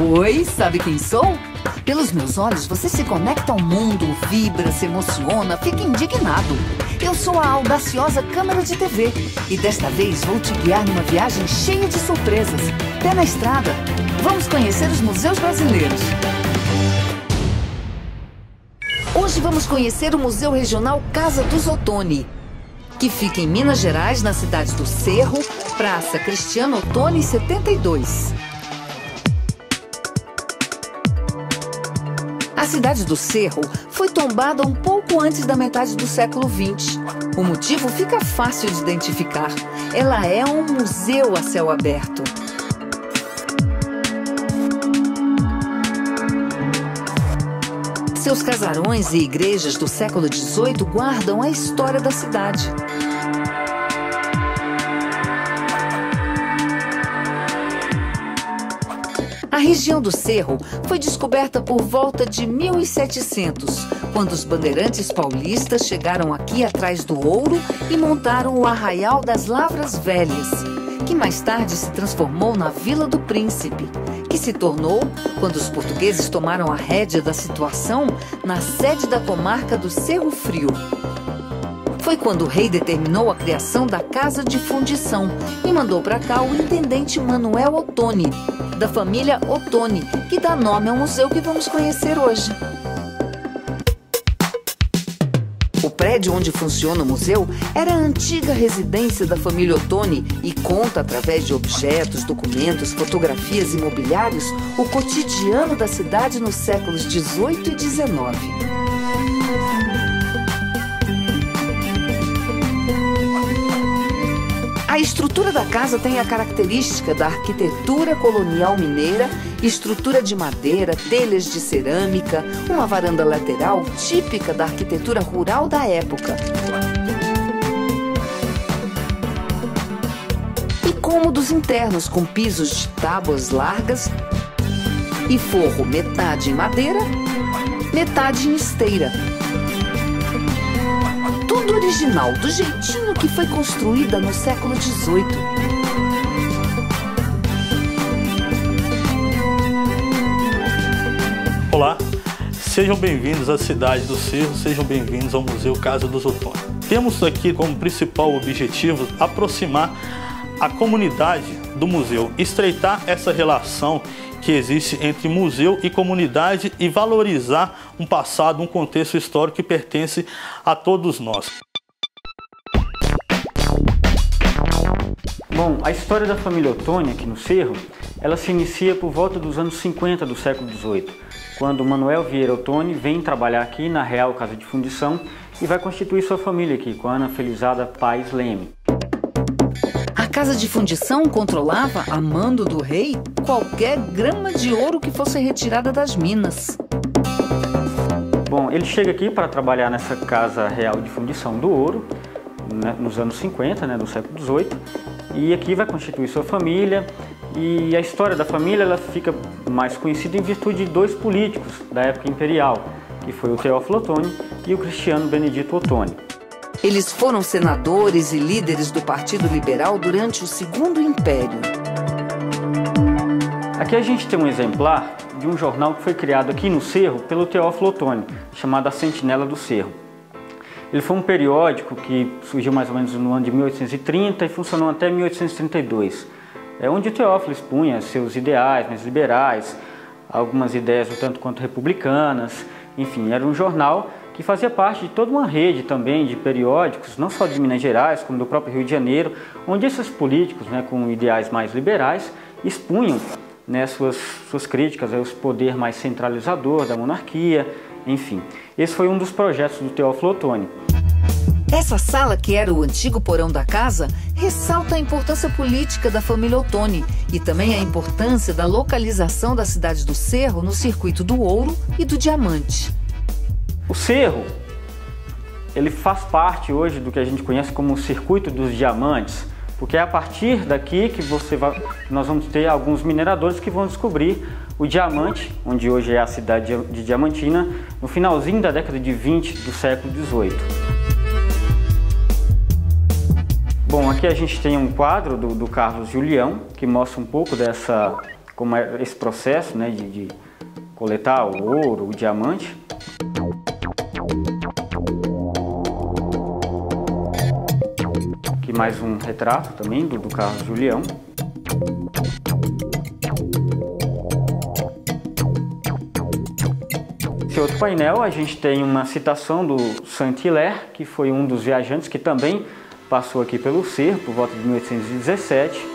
Oi, sabe quem sou? Pelos meus olhos, você se conecta ao mundo, vibra, se emociona, fica indignado. Eu sou a audaciosa câmera de TV e desta vez vou te guiar numa viagem cheia de surpresas. Pé na estrada, vamos conhecer os museus brasileiros. Hoje vamos conhecer o Museu Regional Casa dos Ottoni, que fica em Minas Gerais, na cidade do Cerro, Praça Cristiano Ottoni 72. A cidade do Cerro foi tombada um pouco antes da metade do século XX. O motivo fica fácil de identificar. Ela é um museu a céu aberto. Seus casarões e igrejas do século XVIII guardam a história da cidade. A região do Cerro foi descoberta por volta de 1700, quando os bandeirantes paulistas chegaram aqui atrás do ouro e montaram o Arraial das Lavras Velhas, que mais tarde se transformou na Vila do Príncipe, que se tornou, quando os portugueses tomaram a rédea da situação, na sede da comarca do Cerro Frio. Foi quando o rei determinou a criação da Casa de Fundição e mandou para cá o intendente Manuel Ottoni, da família Ottoni, que dá nome ao museu que vamos conhecer hoje. O prédio onde funciona o museu era a antiga residência da família Ottoni e conta, através de objetos, documentos, fotografias e mobiliários, o cotidiano da cidade nos séculos XVIII e XIX. A estrutura da casa tem a característica da arquitetura colonial mineira, estrutura de madeira, telhas de cerâmica, uma varanda lateral típica da arquitetura rural da época. E cômodos internos com pisos de tábuas largas e forro metade em madeira, metade em esteira. Tudo original, do jeitinho que foi construída no século XVIII. Olá, sejam bem-vindos à cidade do Cerro, sejam bem-vindos ao Museu Casa dos Ottoni. Temos aqui como principal objetivo aproximar a comunidade do museu, estreitar essa relação que existe entre museu e comunidade e valorizar um passado, um contexto histórico que pertence a todos nós. Bom, a história da família Ottoni aqui no Cerro, ela se inicia por volta dos anos 50 do século XVIII, quando Manuel Vieira Ottoni vem trabalhar aqui na Real Casa de Fundição e vai constituir sua família aqui, com a Ana Felizarda Paes Leme. A Casa de Fundição controlava, a mando do rei, qualquer grama de ouro que fosse retirada das minas. Bom, ele chega aqui para trabalhar nessa Casa Real de Fundição do Ouro, né, nos anos 50, do século XVIII, e aqui vai constituir sua família. E a história da família ela fica mais conhecida em virtude de dois políticos da época imperial, que foi o Teófilo Ottoni e o Cristiano Benedito Ottoni. Eles foram senadores e líderes do Partido Liberal durante o Segundo Império. Aqui a gente tem um exemplar de um jornal que foi criado aqui no Cerro pelo Teófilo Ottoni, chamado A Sentinela do Cerro. Ele foi um periódico que surgiu mais ou menos no ano de 1830 e funcionou até 1832, onde o Teófilo expunha seus ideais mais liberais, algumas ideias um tanto quanto republicanas, enfim, era um jornal que fazia parte de toda uma rede também de periódicos, não só de Minas Gerais, como do próprio Rio de Janeiro, onde esses políticos, com ideais mais liberais, expunham suas críticas ao poder mais centralizador da monarquia, enfim. Esse foi um dos projetos do Teófilo Ottoni. Essa sala, que era o antigo porão da casa, ressalta a importância política da família Ottoni e também a importância da localização da cidade do Cerro no circuito do ouro e do diamante. O Cerro, ele faz parte hoje do que a gente conhece como o circuito dos diamantes, porque é a partir daqui que nós vamos ter alguns mineradores que vão descobrir o diamante, onde hoje é a cidade de Diamantina, no finalzinho da década de 20 do século XVIII. Bom, aqui a gente tem um quadro do Carlos Julião, que mostra um pouco dessa como é esse processo, né, de coletar o ouro, o diamante. Aqui mais um retrato também do Carlos Julião. Esse outro painel a gente tem uma citação do Saint-Hilaire, que foi um dos viajantes que também passou aqui pelo cerro por volta de 1817.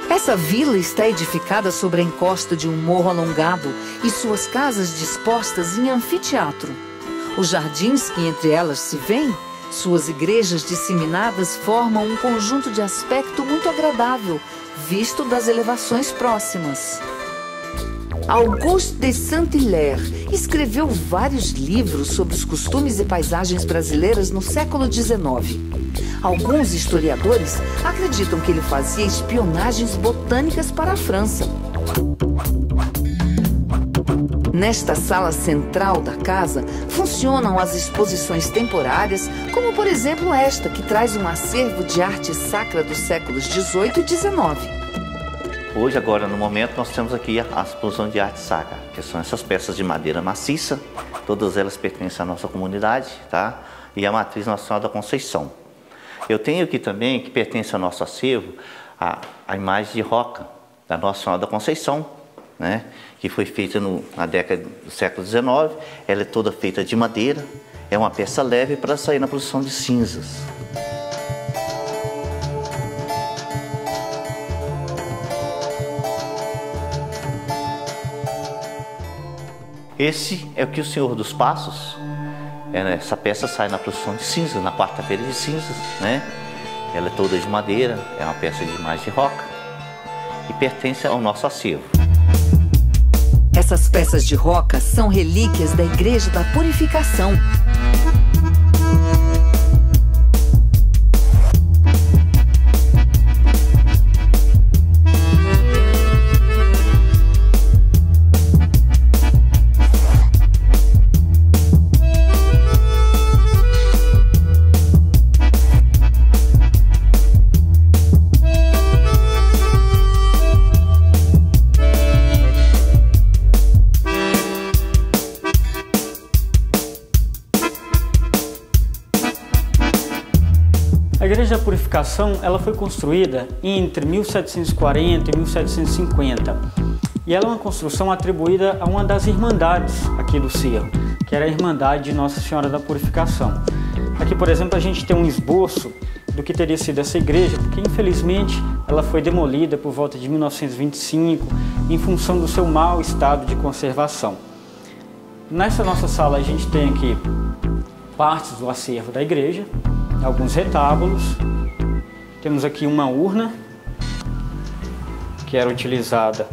Essa vila está edificada sobre a encosta de um morro alongado e suas casas dispostas em anfiteatro. Os jardins que entre elas se vêem, suas igrejas disseminadas formam um conjunto de aspecto muito agradável, visto das elevações próximas. Auguste de Saint-Hilaire escreveu vários livros sobre os costumes e paisagens brasileiras no século XIX. Alguns historiadores acreditam que ele fazia espionagens botânicas para a França. Nesta sala central da casa funcionam as exposições temporárias, como por exemplo esta, que traz um acervo de arte sacra dos séculos XVIII e XIX. Hoje, agora, no momento, nós temos aqui a exposição de arte sacra, que são essas peças de madeira maciça, todas elas pertencem à nossa comunidade, tá? E a Matriz Nossa Senhora da Conceição. Eu tenho aqui também, que pertence ao nosso acervo, a imagem de roca da Nossa Senhora da Conceição, né? Que foi feita na década do século XIX, ela é toda feita de madeira, é uma peça leve para sair na procissão de cinzas. Esse é o que o Senhor dos Passos, essa peça sai na procissão de cinzas, na quarta-feira de cinzas, né? Ela é toda de madeira, é uma peça de imagem de roca e pertence ao nosso acervo. Essas peças de roca são relíquias da Igreja da Purificação. A Igreja da Purificação ela foi construída entre 1740 e 1750 e ela é uma construção atribuída a uma das irmandades aqui do cerro, que era a Irmandade de Nossa Senhora da Purificação. Aqui, por exemplo, a gente tem um esboço do que teria sido essa igreja, porque infelizmente ela foi demolida por volta de 1925 em função do seu mau estado de conservação. Nessa nossa sala a gente tem aqui partes do acervo da igreja, alguns retábulos, temos aqui uma urna que era utilizada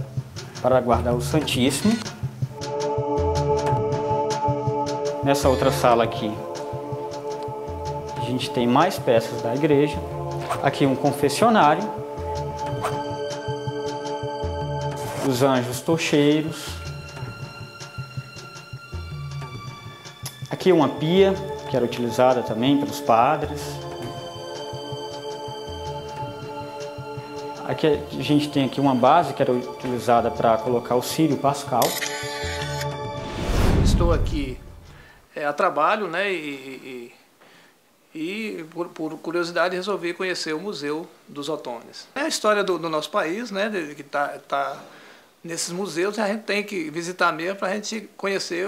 para guardar o Santíssimo. Nessa outra sala aqui a gente tem mais peças da igreja, aqui um confessionário, os anjos tocheiros, aqui uma pia que era utilizada também pelos padres. Aqui a gente tem aqui uma base que era utilizada para colocar o círio pascal. Estou aqui a trabalho, né, e por curiosidade resolvi conhecer o Museu dos Otones. É a história do nosso país, né, que tá nesses museus, a gente tem que visitar mesmo para a gente conhecer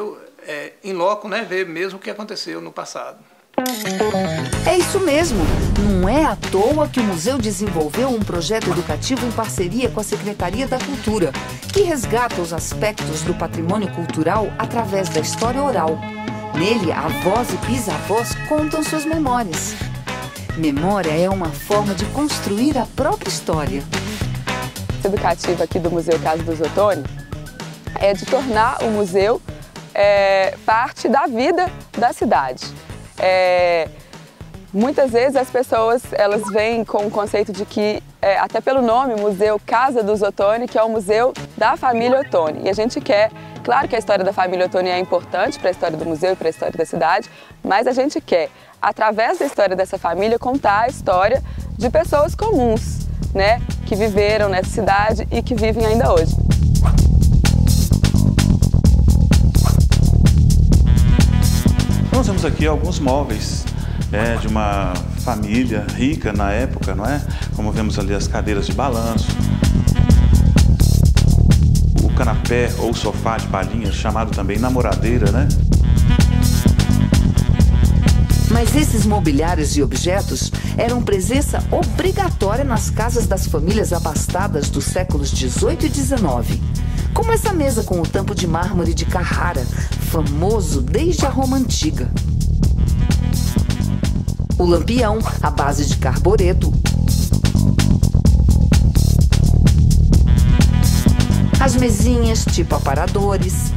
em loco, né, ver mesmo o que aconteceu no passado. É isso mesmo! Não é à toa que o museu desenvolveu um projeto educativo em parceria com a Secretaria da Cultura, que resgata os aspectos do patrimônio cultural através da história oral. Nele, avós e bisavós contam suas memórias. Memória é uma forma de construir a própria história. O educativo aqui do Museu Casa dos Otones é de tornar o museu parte da vida da cidade. Muitas vezes as pessoas elas vêm com o conceito de que, até pelo nome, Museu Casa dos Ottoni, que é o museu da família Ottoni. E a gente quer, claro que a história da família Ottoni é importante para a história do museu e para a história da cidade, mas a gente quer, através da história dessa família, contar a história de pessoas comuns, né? que viveram nessa cidade e que vivem ainda hoje. Nós temos aqui alguns móveis de uma família rica na época, não é? Como vemos ali as cadeiras de balanço, o canapé ou sofá de palhinha, chamado também namoradeira, né? Mas esses mobiliários e objetos eram presença obrigatória nas casas das famílias abastadas dos séculos XVIII e XIX. Como essa mesa com o tampo de mármore de Carrara, famoso desde a Roma Antiga. O lampião, à base de carbureto. As mesinhas, tipo aparadores.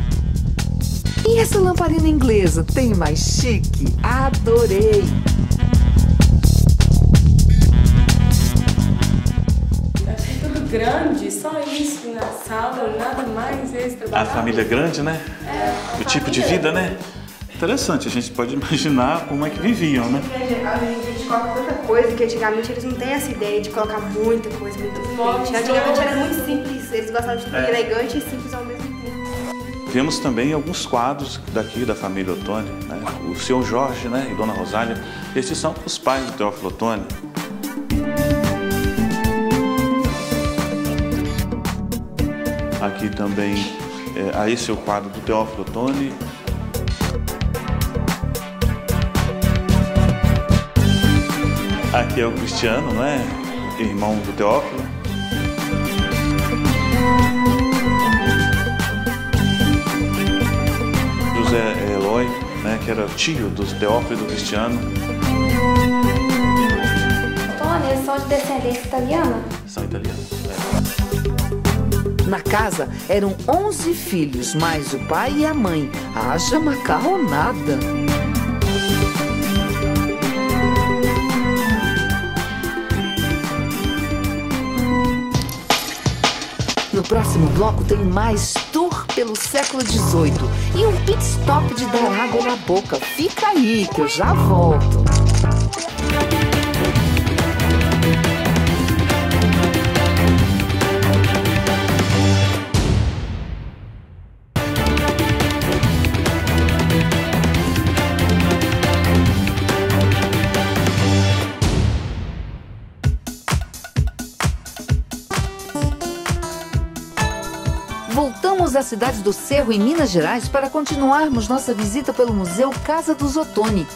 E essa lamparina inglesa, tem mais chique? Adorei! Achei tudo grande, só isso na sala, nada mais extra. A família grande, né? O tipo de vida, né? Interessante, a gente pode imaginar como é que viviam, né? A gente coloca tanta coisa que antigamente eles não têm essa ideia de colocar muita coisa, muito diferente. Antigamente era muito simples, eles gostavam de tudo elegante e simples ao mesmo tempo. Vemos também alguns quadros daqui da família Ottoni, né? O Sr. Jorge, né? E Dona Rosália. Esses são os pais do Teófilo Ottoni. Aqui também, esse é o quadro do Teófilo Ottoni. Aqui é o Cristiano, não é? Irmão do Teófilo. José Eloy, né? Que era tio dos Teófilo e do Cristiano. Ottoni, eles são de descendência italiana? São italianos. Na casa eram 11 filhos, mais o pai e a mãe. Haja macarronada! No próximo bloco tem mais tour pelo século XVIII e um pit stop de dar água na boca. Fica aí que eu já volto. Voltamos à cidade do Cerro, em Minas Gerais, para continuarmos nossa visita pelo Museu Casa dos Ottoni.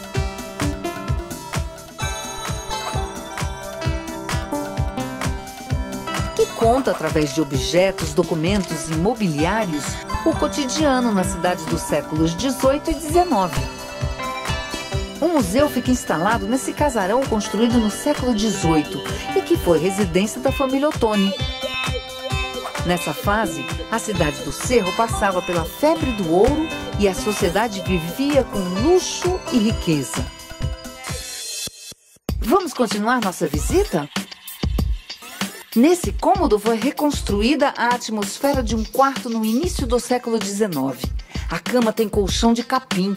Que conta, através de objetos, documentos e mobiliários, o cotidiano na cidade dos séculos XVIII e XIX. O museu fica instalado nesse casarão construído no século XVIII e que foi residência da família Ottoni. Nessa fase, a cidade do Cerro passava pela febre do ouro e a sociedade vivia com luxo e riqueza. Vamos continuar nossa visita? Nesse cômodo foi reconstruída a atmosfera de um quarto no início do século XIX. A cama tem colchão de capim.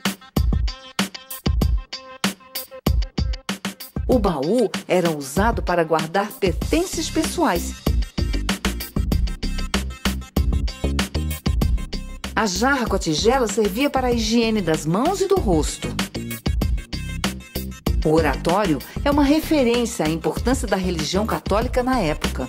O baú era usado para guardar pertences pessoais. A jarra com a tigela servia para a higiene das mãos e do rosto. O oratório é uma referência à importância da religião católica na época.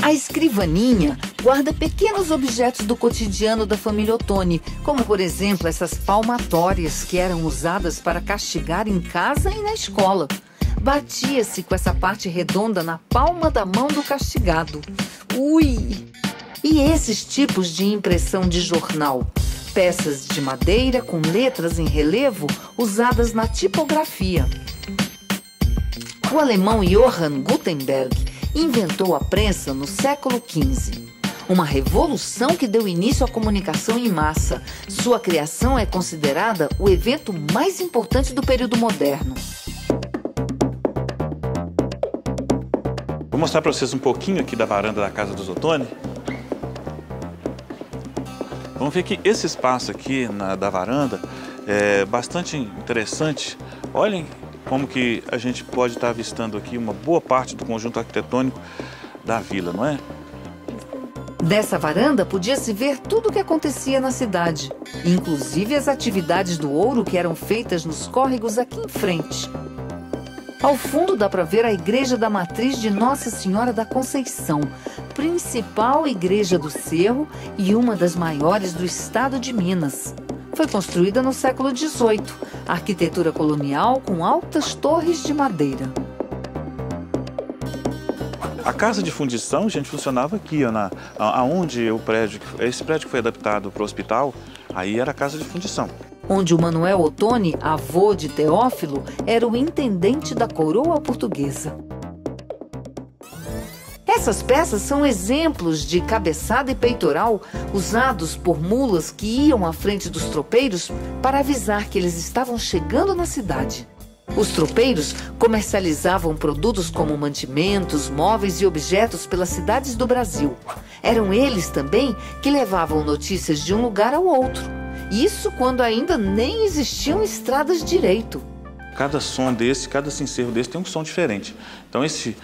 A escrivaninha guarda pequenos objetos do cotidiano da família Ottoni, como, por exemplo, essas palmatórias que eram usadas para castigar em casa e na escola. Batia-se com essa parte redonda na palma da mão do castigado. Ui! E esses tipos de impressão de jornal? Peças de madeira com letras em relevo usadas na tipografia. O alemão Johann Gutenberg inventou a prensa no século XV. Uma revolução que deu início à comunicação em massa. Sua criação é considerada o evento mais importante do período moderno. Vou mostrar para vocês um pouquinho aqui da varanda da Casa dos Ottoni. Vamos ver que esse espaço aqui da varanda é bastante interessante. Olhem como que a gente pode estar avistando aqui uma boa parte do conjunto arquitetônico da vila, não é? Dessa varanda podia-se ver tudo o que acontecia na cidade, inclusive as atividades do ouro que eram feitas nos córregos aqui em frente. Ao fundo dá para ver a Igreja da Matriz de Nossa Senhora da Conceição, principal igreja do Cerro e uma das maiores do estado de Minas. Foi construída no século XVIII, arquitetura colonial com altas torres de madeira. A casa de fundição, gente, funcionava aqui, ó, aonde esse prédio que foi adaptado para o hospital, aí era a casa de fundição. Onde o Manuel Ottoni, avô de Teófilo, era o intendente da coroa portuguesa. Essas peças são exemplos de cabeçada e peitoral usados por mulas que iam à frente dos tropeiros para avisar que eles estavam chegando na cidade. Os tropeiros comercializavam produtos como mantimentos, móveis e objetos pelas cidades do Brasil. Eram eles também que levavam notícias de um lugar ao outro. Isso quando ainda nem existiam estradas direito. Cada som desse, cada cincerro desse tem um som diferente. Então esse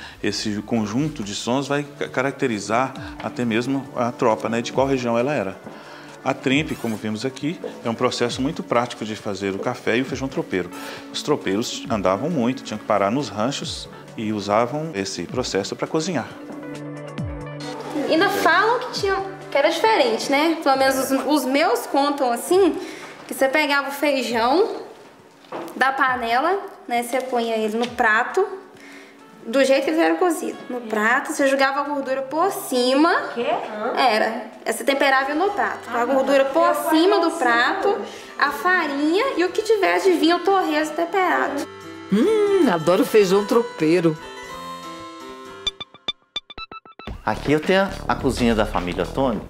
conjunto de sons vai caracterizar até mesmo a tropa, né, de qual região ela era. A trimpe, como vimos aqui, é um processo muito prático de fazer o café e o feijão tropeiro. Os tropeiros andavam muito, tinham que parar nos ranchos e usavam esse processo para cozinhar. Ainda falam que era diferente, né? Pelo menos os meus contam assim, que você pegava o feijão da panela, né? Você punha ele no prato, do jeito que eles eram cozidos. No prato, você jogava a gordura por cima. O quê? Você temperava no prato. A gordura por cima do prato, a farinha e o que tivesse de vinho, torresmo temperado. Adoro feijão tropeiro. Aqui eu tenho a cozinha da família Ottoni.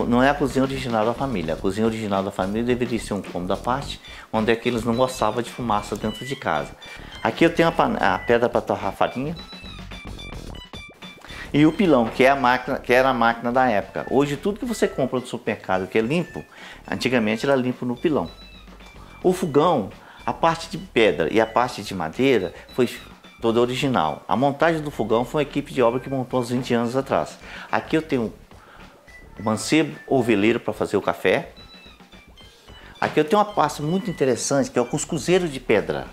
Não é a cozinha original da família. A cozinha original da família deveria ser um cômodo à parte, onde é que eles não gostavam de fumaça dentro de casa. Aqui eu tenho a pedra para torrar farinha. E o pilão, que era a máquina da época. Hoje tudo que você compra no supermercado que é limpo, antigamente era limpo no pilão. O fogão, a parte de pedra e a parte de madeira foi toda original. A montagem do fogão foi uma equipe de obra que montou uns 20 anos atrás. Aqui eu tenho o mancebo ou veleiro para fazer o café. Aqui eu tenho uma pasta muito interessante que é o cuscuzeiro de pedra.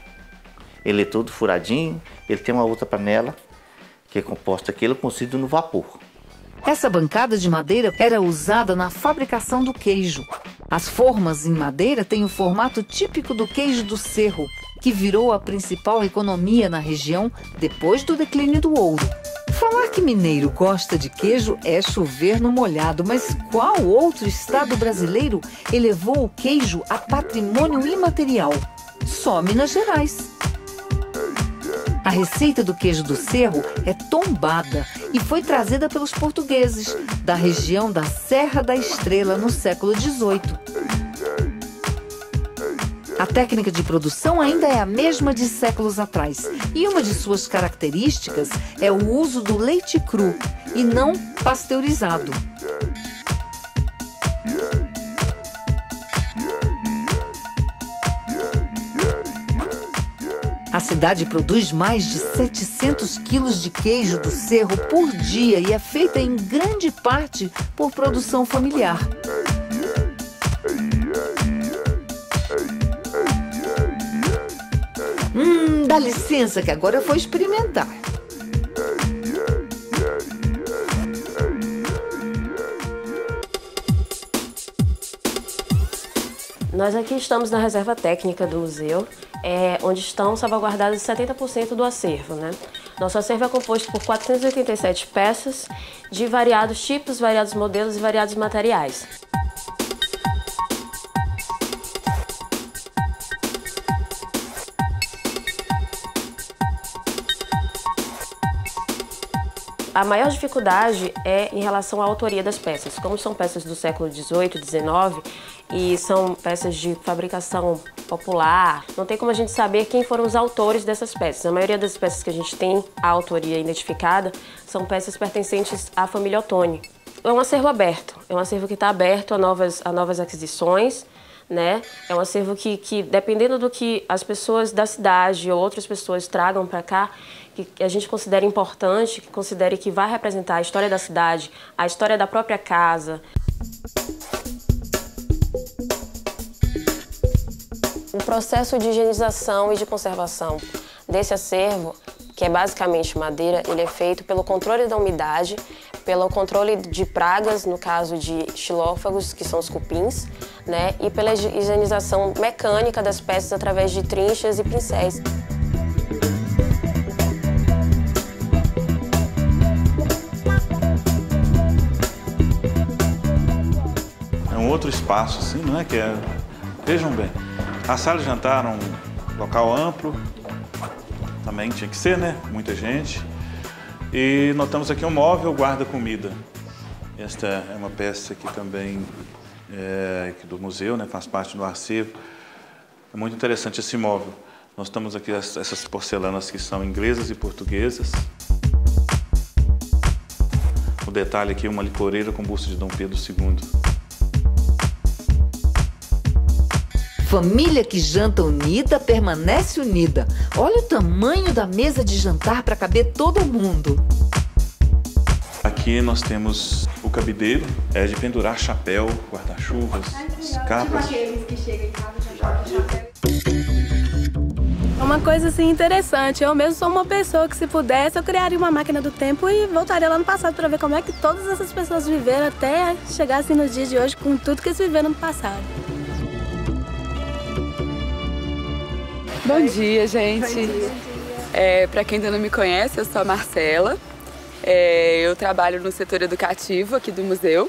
Ele é todo furadinho, ele tem uma outra panela que é composta aquilo cozido no vapor. Essa bancada de madeira era usada na fabricação do queijo. As formas em madeira têm o formato típico do queijo do Cerro, que virou a principal economia na região depois do declínio do ouro. Falar que mineiro gosta de queijo é chover no molhado, mas qual outro estado brasileiro elevou o queijo a patrimônio imaterial? Só Minas Gerais. A receita do queijo do Cerro é tombada e foi trazida pelos portugueses da região da Serra da Estrela no século XVIII. A técnica de produção ainda é a mesma de séculos atrás e uma de suas características é o uso do leite cru e não pasteurizado. A cidade produz mais de 700 quilos de queijo do Cerro por dia e é feita em grande parte por produção familiar. Dá licença que agora eu vou experimentar. Nós aqui estamos na reserva técnica do museu, onde estão salvaguardados 70% do acervo, né? Nosso acervo é composto por 487 peças de variados tipos, variados modelos e variados materiais. A maior dificuldade é em relação à autoria das peças. Como são peças do século XVIII, XIX e são peças de fabricação popular, não tem como a gente saber quem foram os autores dessas peças. A maioria das peças que a gente tem a autoria identificada são peças pertencentes à família Ottoni. É um acervo aberto, é um acervo que está aberto a novas aquisições. né? É um acervo que dependendo do que as pessoas da cidade ou outras pessoas tragam para cá, que a gente considera importante, que considere que vai representar a história da cidade, a história da própria casa. O processo de higienização e de conservação desse acervo, que é basicamente madeira, ele é feito pelo controle da umidade, pelo controle de pragas, no caso de xilófagos, que são os cupins, né, e pela higienização mecânica das peças através de trinchas e pincéis. É um outro espaço, assim, não é? Vejam bem, a sala de jantar é um local amplo, também tinha que ser, né? Muita gente. E notamos aqui um móvel guarda-comida. Esta é uma peça que também é do museu, né? Faz parte do acervo. É muito interessante esse móvel. Nós temos aqui essas porcelanas que são inglesas e portuguesas. O detalhe aqui, uma licoreira com busto de Dom Pedro II. Família que janta unida permanece unida. Olha o tamanho da mesa de jantar para caber todo mundo. Aqui nós temos o cabideiro, é de pendurar chapéu, guarda-chuvas, capas. Tipo aqueles que chegam em casa e jogam chapéu. É uma coisa assim interessante. Eu mesmo sou uma pessoa que, se pudesse, eu criaria uma máquina do tempo e voltaria lá no passado para ver como é que todas essas pessoas viveram até chegar assim nos dias de hoje com tudo que eles viveram no passado. Bom dia, gente. Para quem ainda não me conhece, eu sou a Marcela. Eu trabalho no setor educativo aqui do museu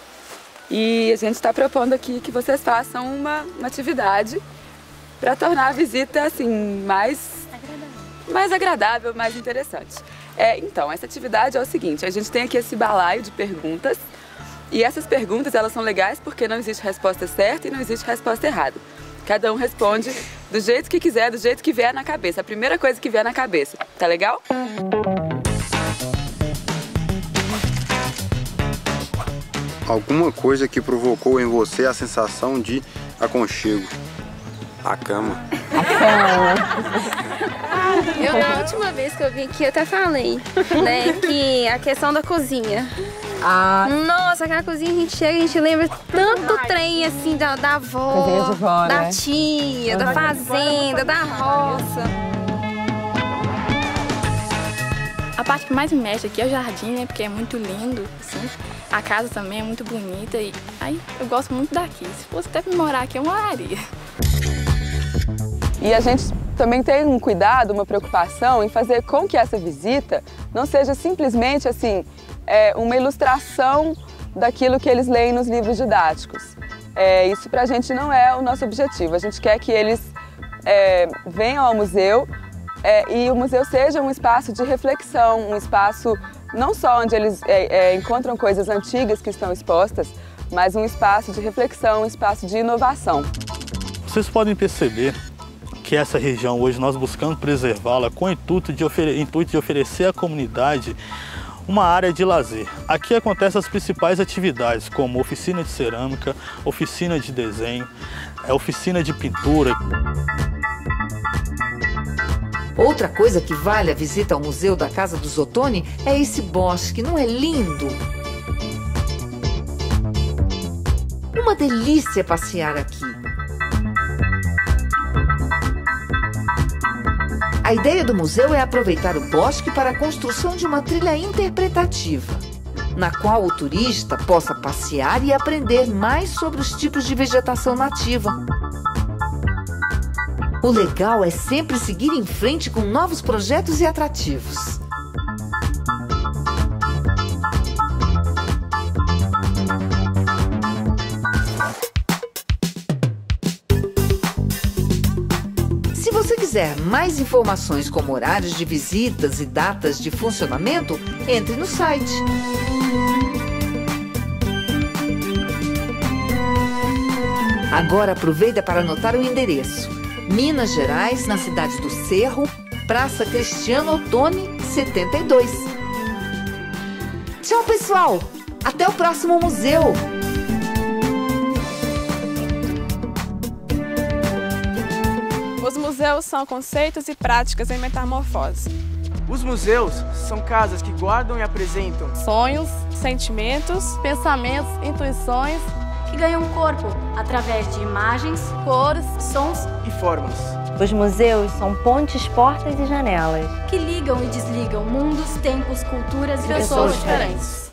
e a gente está propondo aqui que vocês façam uma atividade para tornar a visita assim mais agradável, mais interessante. Então, essa atividade é o seguinte: a gente tem aqui esse balaio de perguntas e essas perguntas elas são legais porque não existe resposta certa e não existe resposta errada. Cada um responde do jeito que quiser, do jeito que vier na cabeça. A primeira coisa que vier na cabeça. Tá legal? Alguma coisa que provocou em você a sensação de aconchego? A cama. Na última vez que eu vim aqui, eu até falei, né, que a questão da cozinha. Nossa, aquela cozinha a gente chega, a gente lembra tanto trem assim da avó, da tia, da fazenda, da roça. A parte que mais me mexe aqui é o jardim, né, porque é muito lindo, assim. A casa também é muito bonita e aí eu gosto muito daqui. Se fosse até pra morar aqui, eu moraria. E a gente também tem um cuidado, uma preocupação em fazer com que essa visita não seja simplesmente assim, uma ilustração daquilo que eles leem nos livros didáticos. Isso pra gente não é o nosso objetivo. A gente quer que eles venham ao museu e o museu seja um espaço de reflexão, um espaço não só onde eles encontram coisas antigas que estão expostas, mas um espaço de reflexão, um espaço de inovação. Vocês podem perceber que essa região hoje nós buscamos preservá-la com o intuito de oferecer à comunidade uma área de lazer. Aqui acontecem as principais atividades, como oficina de cerâmica, oficina de desenho, oficina de pintura. Outra coisa que vale a visita ao Museu da Casa dos Ottoni é esse bosque, não é lindo? Uma delícia passear aqui. A ideia do museu é aproveitar o bosque para a construção de uma trilha interpretativa, na qual o turista possa passear e aprender mais sobre os tipos de vegetação nativa. O legal é sempre seguir em frente com novos projetos e atrativos. Se você quiser mais informações como horários de visitas e datas de funcionamento, entre no site. Agora aproveita para anotar o endereço. Minas Gerais, na cidade do Cerro, Praça Cristiano Ottoni, 72. Tchau, pessoal! Até o próximo museu! Os museus são conceitos e práticas em metamorfose. Os museus são casas que guardam e apresentam sonhos, sentimentos, pensamentos, intuições que ganham corpo através de imagens, cores, sons e formas. Os museus são pontes, portas e janelas que ligam e desligam mundos, tempos, culturas e pessoas diferentes.